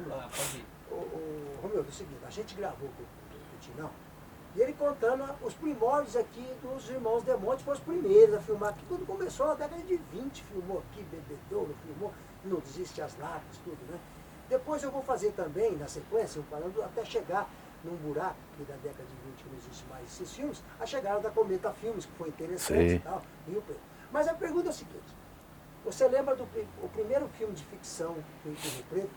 vamos lá, pode ir. Romeu, é o seguinte, a gente gravou com o Tinão, e ele contando os primórdios aqui dos Irmãos Demonte, foram os primeiros a filmar aqui. Tudo começou na década de 20, filmou aqui, Bebedouro, filmou, não desiste as lápis, tudo, né? Depois eu vou fazer também, na sequência, falando até chegar num buraco, que da década de 20 não existe mais esses filmes, a chegada da Cometa Filmes, que foi interessante e tal, Rio Preto. Mas a pergunta é a seguinte, você lembra do o primeiro filme de ficção feito em Rio Preto?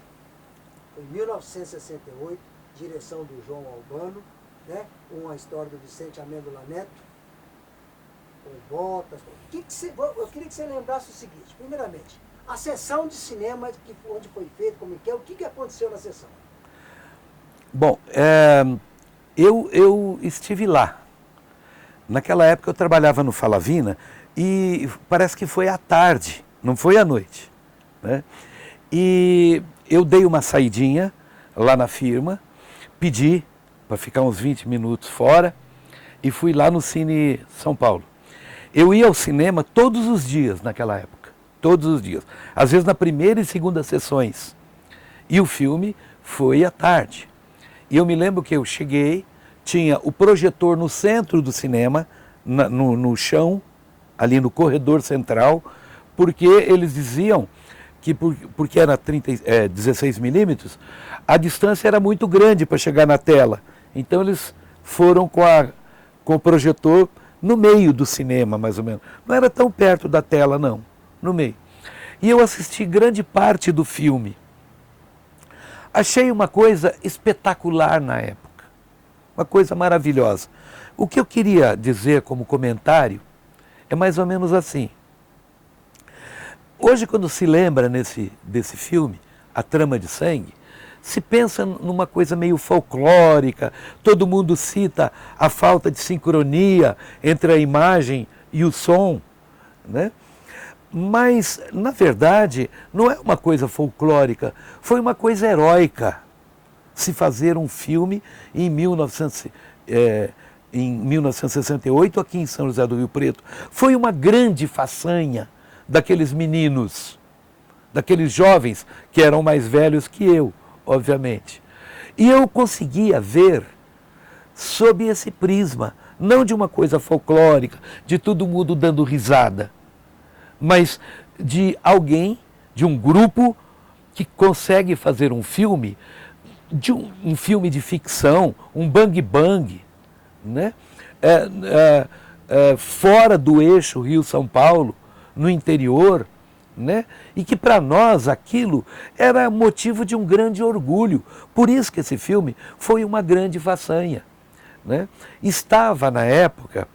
Foi em 1968, direção do João Albano, né? Uma história do Vicente Amêndola Neto, com Botas. Eu queria que você lembrasse o seguinte, primeiramente, a sessão de cinema onde foi feito, como que é, o que aconteceu na sessão? Bom, eu estive lá. Naquela época eu trabalhava no Falavina e parece que foi à tarde, não foi à noite, né? E eu dei uma saidinha lá na firma, pedi para ficar uns 20 minutos fora e fui lá no Cine São Paulo. Eu ia ao cinema todos os dias naquela época, todos os dias. Às vezes na primeira e segunda sessões. E o filme foi à tarde. E eu me lembro que eu cheguei, tinha o projetor no centro do cinema, no chão, ali no corredor central, porque eles diziam que porque era 16 milímetros, a distância era muito grande para chegar na tela. Então eles foram com o projetor no meio do cinema, mais ou menos. Não era tão perto da tela, não, no meio. E eu assisti grande parte do filme. Achei uma coisa espetacular na época, uma coisa maravilhosa. O que eu queria dizer como comentário é mais ou menos assim. Hoje, quando se lembra desse filme, A Trama de Sangue, se pensa numa coisa meio folclórica, todo mundo cita a falta de sincronia entre a imagem e o som, né? Mas, na verdade, não é uma coisa folclórica, foi uma coisa heróica se fazer um filme em 1968 aqui em São José do Rio Preto. Foi uma grande façanha daqueles meninos, daqueles jovens que eram mais velhos que eu, obviamente. E eu conseguia ver sob esse prisma, não de uma coisa folclórica, de todo mundo dando risada, mas de alguém, de um grupo que consegue fazer um filme, um filme de ficção, um bang bang, né? Fora do eixo Rio-São Paulo, no interior, né? E que para nós aquilo era motivo de um grande orgulho. Por isso que esse filme foi uma grande façanha, né? Estavam na época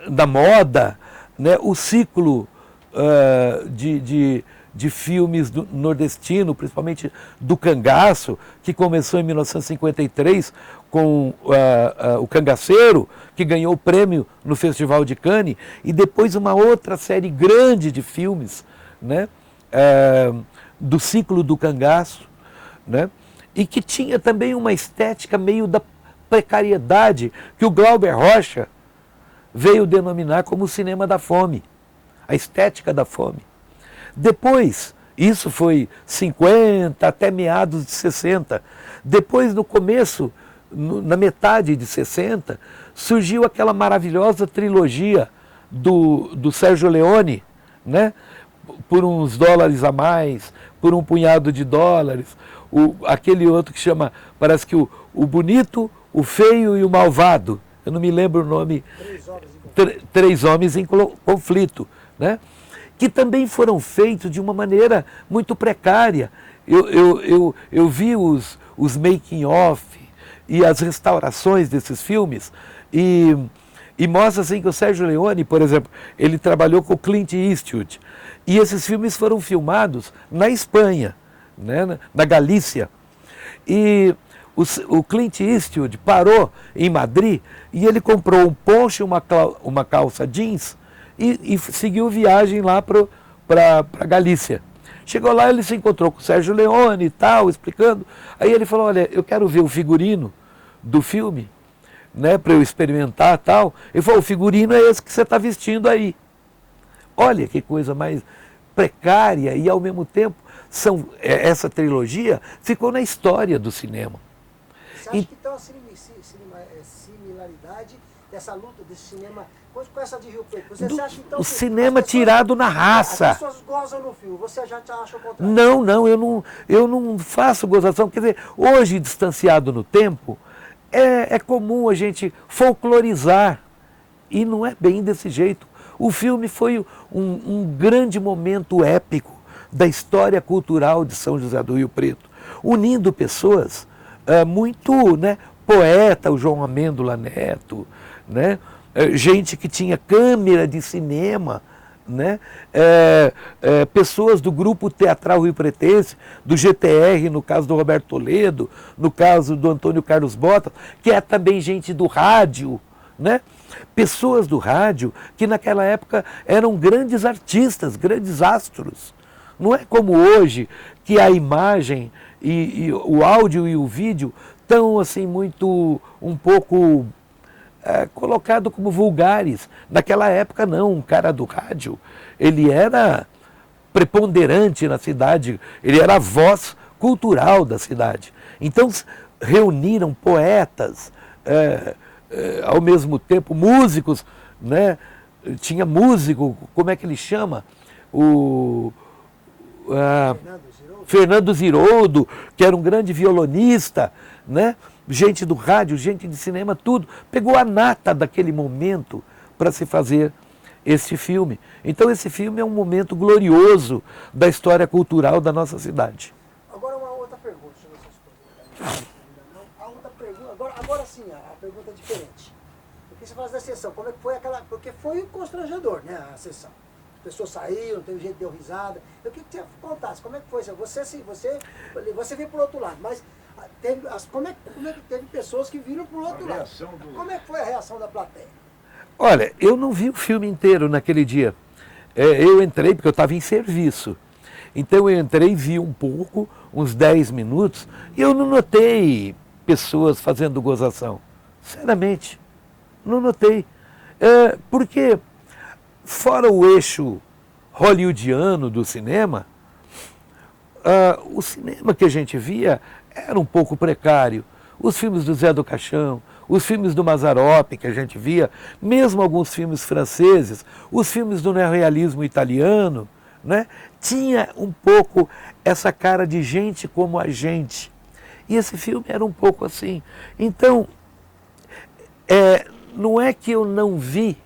da moda, né, o ciclo de filmes nordestino, principalmente do Cangaço, que começou em 1953 com o Cangaceiro, que ganhou o prêmio no Festival de Cannes, e depois uma outra série grande de filmes, né, do ciclo do Cangaço, né, e que tinha também uma estética meio da precariedade, que o Glauber Rocha veio denominar como o cinema da fome, a estética da fome. Depois, isso foi 50 até meados de 60, depois no começo, na metade de 60, surgiu aquela maravilhosa trilogia do Sérgio Leone, né? Por uns dólares a mais, por um punhado de dólares, aquele outro que chama, parece que o Bonito, o Feio e o Malvado, eu não me lembro o nome, Três Homens em Conflito, né? Que também foram feitos de uma maneira muito precária. Eu vi os making-of e as restaurações desses filmes e mostra assim que o Sérgio Leone, por exemplo, ele trabalhou com o Clint Eastwood e esses filmes foram filmados na Espanha, né, na Galícia. E o Clint Eastwood parou em Madrid e ele comprou um poncho e uma calça jeans e seguiu viagem lá para Galícia. Chegou lá, ele se encontrou com o Sérgio Leone e tal, explicando. Aí ele falou, olha, eu quero ver o figurino do filme, né, para eu experimentar e tal. Ele falou, o figurino é esse que você está vestindo aí. Olha que coisa mais precária e, ao mesmo tempo, essa trilogia ficou na história do cinema. Você acha que tem uma similaridade dessa luta desse cinema com essa de Rio Preto? Você acha, então, o cinema tirado na raça. As pessoas gozam no filme, você já acha o contrário? Não, eu não faço gozação. Quer dizer, hoje, distanciado no tempo, é comum a gente folclorizar. E não é bem desse jeito. O filme foi um grande momento épico da história cultural de São José do Rio Preto, unindo pessoas muito, né, poeta, o João Amêndola Neto, né, gente que tinha câmera de cinema, né, pessoas do grupo teatral rio-pretense, do GTR, no caso do Roberto Toledo, no caso do Antônio Carlos Botas, que é também gente do rádio, né? Pessoas do rádio que naquela época eram grandes artistas, grandes astros. Não é como hoje, que a imagem e o áudio e o vídeo estão assim muito, um pouco colocado como vulgares. Naquela época não, um cara do rádio, ele era preponderante na cidade, ele era a voz cultural da cidade. Então reuniram poetas, ao mesmo tempo músicos, né? Tinha músico, como é que ele chama? Fernando Ziroldo, que era um grande violonista, né? Gente do rádio, gente de cinema, tudo. Pegou a nata daquele momento para se fazer este filme. Então esse filme é um momento glorioso da história cultural da nossa cidade. Agora uma outra pergunta, agora sim, a pergunta é diferente. Porque você faz da sessão, como é que foi aquela... Porque foi constrangedor, né, a sessão. As pessoas saíram, teve gente que deu risada. Eu queria que você contasse, como é que foi? Você veio para o outro lado, mas como é que teve pessoas que viram para o outro lado? Como é que foi a reação da plateia? Olha, eu não vi o filme inteiro naquele dia. Eu entrei porque eu estava em serviço. Então eu entrei, vi um pouco, uns 10 minutos, e eu não notei pessoas fazendo gozação. Sinceramente, não notei. Porque, fora o eixo hollywoodiano do cinema, o cinema que a gente via era um pouco precário. Os filmes do Zé do Caixão, os filmes do Mazzaropi que a gente via, mesmo alguns filmes franceses, os filmes do neorrealismo italiano, né, tinha um pouco essa cara de gente como a gente. E esse filme era um pouco assim. Então, não é que eu não vi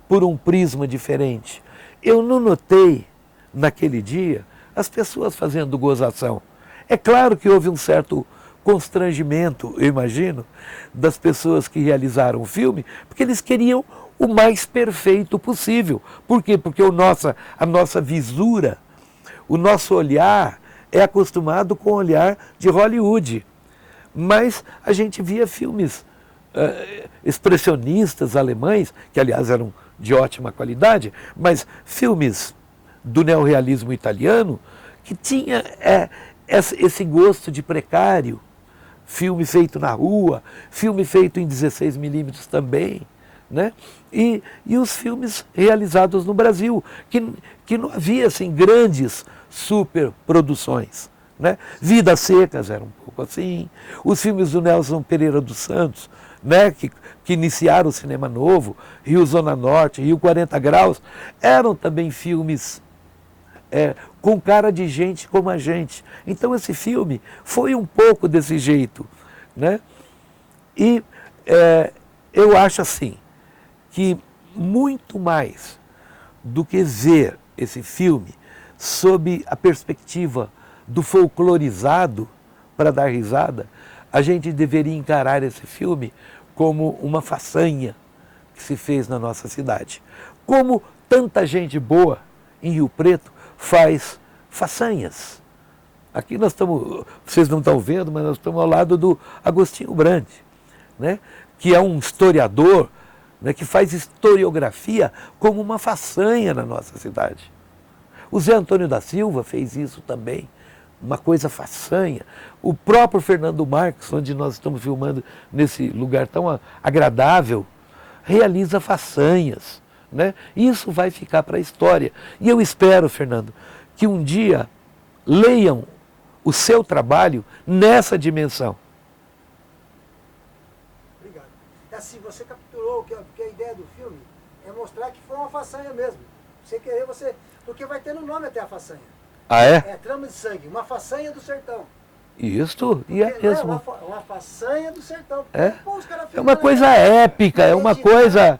por um prisma diferente. Eu não notei, naquele dia, as pessoas fazendo gozação. É claro que houve um certo constrangimento, eu imagino, das pessoas que realizaram o filme, porque eles queriam o mais perfeito possível. Por quê? Porque a nossa visura, o nosso olhar é acostumado com o olhar de Hollywood. Mas a gente via filmes expressionistas alemães, que aliás eram de ótima qualidade, mas filmes do neorrealismo italiano, que tinha esse gosto de precário, filme feito na rua, filme feito em 16mm também, né? E os filmes realizados no Brasil, que não havia assim, grandes superproduções, né? Vidas Secas era um pouco assim, os filmes do Nelson Pereira dos Santos, né? que iniciaram o cinema novo, Rio Zona Norte, Rio 40 Graus, eram também filmes com cara de gente como a gente. Então esse filme foi um pouco desse jeito, né? E eu acho assim, que muito mais do que ver esse filme sob a perspectiva do folclorizado para dar risada, a gente deveria encarar esse filme como uma façanha que se fez na nossa cidade. Como tanta gente boa em Rio Preto faz façanhas. Aqui nós estamos, vocês não estão vendo, mas nós estamos ao lado do Agostinho Brandi, né? Que é um historiador, né, que faz historiografia como uma façanha na nossa cidade. O Zé Antônio da Silva fez isso também, uma coisa façanha. O próprio Fernando Marques, onde nós estamos filmando nesse lugar tão agradável, realiza façanhas, né? Isso vai ficar para a história. E eu espero, Fernando, que um dia leiam o seu trabalho nessa dimensão. Obrigado. Assim, você capturou que a ideia do filme é mostrar que foi uma façanha mesmo. Sem querer você... Porque vai ter no nome até a façanha. Ah, é? É Trama de Sangue, uma façanha do sertão. Isso, e é Porque, mesmo. uma façanha do sertão. É? Pô, os caras É uma filmando coisa aí, épica, é uma coisa,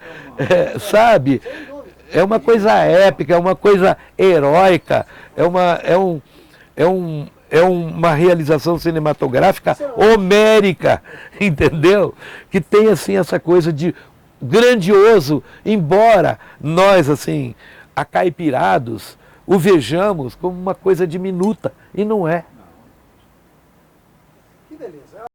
sabe? sem dúvida. É uma coisa épica, é uma coisa heróica, é uma realização cinematográfica homérica, entendeu? Que tem assim essa coisa de grandioso, embora nós assim, acaipirados, o vejamos como uma coisa diminuta, e não é.